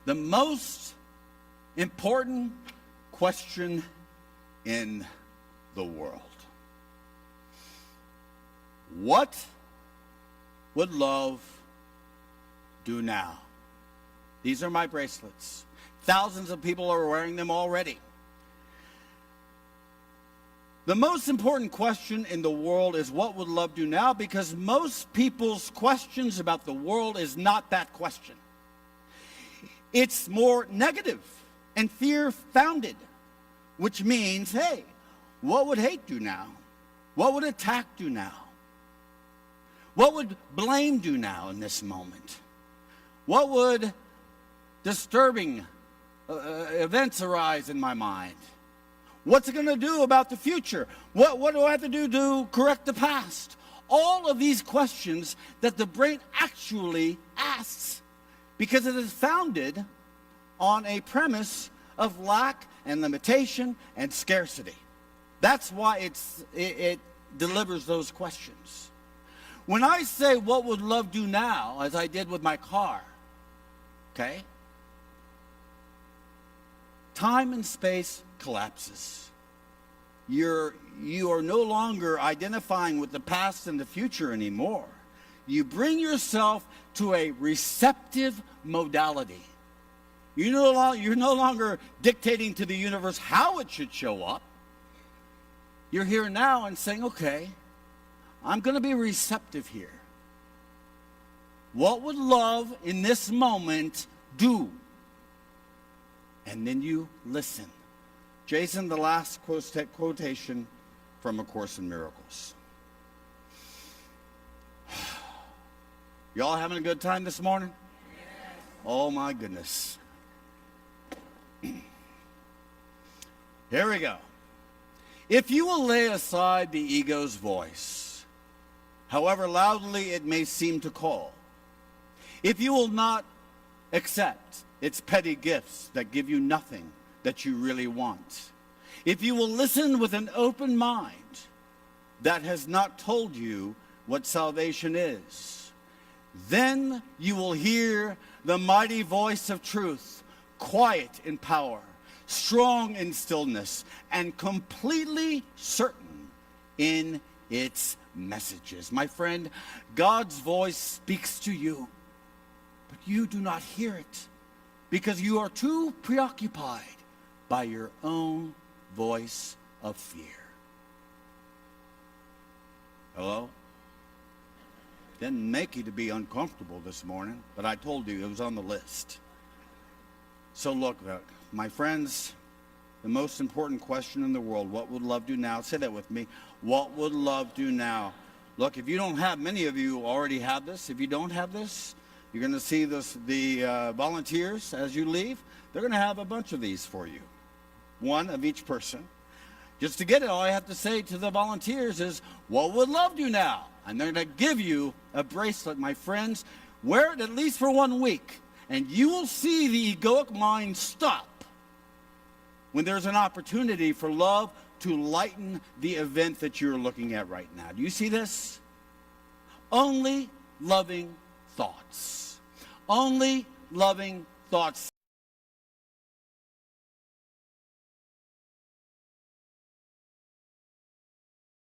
The most important question in the world. What would love do now? These are my bracelets. Thousands of people are wearing them already. The most important question in the world is what would love do now? Because most people's questions about the world is not that question. It's more negative and fear-founded, which means, hey, what would hate do now? What would attack do now? What would blame do now in this moment? What would disturbing events arise in my mind? What's it going to do about the future? What do I have to do to correct the past? All of these questions that the brain actually asks because it is founded on a premise of lack and limitation and scarcity. That's why it delivers those questions. When I say, what would love do now, as I did with my car, okay? Time and space collapses. You are no longer identifying with the past and the future anymore. You bring yourself to a receptive modality. You're no longer dictating to the universe how it should show up. You're here now and saying, okay, I'm going to be receptive here. What would love in this moment do? And then you listen. Jason, the last quotation from A Course in Miracles. Y'all having a good time this morning? Yes. Oh my goodness. Here we go. If you will lay aside the ego's voice, however loudly it may seem to call, if you will not accept its petty gifts that give you nothing that you really want, if you will listen with an open mind that has not told you what salvation is, then you will hear the mighty voice of truth, quiet in power, strong in stillness, and completely certain in its messages. My friend, God's voice speaks to you, but you do not hear it because you are too preoccupied by your own voice of fear. Hello? Didn't make you to be uncomfortable this morning, but I told you it was on the list. So look, my friends, the most important question in the world, what would love do now? Say that with me. What would love do now? Look, if you don't have, many of you already have this. If you don't have this, you're going to see the volunteers as you leave. They're going to have a bunch of these for you. One of each person. Just to get it, all I have to say to the volunteers is, what would love do now? And they're going to give you a bracelet, my friends. Wear it at least for 1 week. And you will see the egoic mind stop when there's an opportunity for love to lighten the event that you're looking at right now. Do you see this? Only loving thoughts. Only loving thoughts.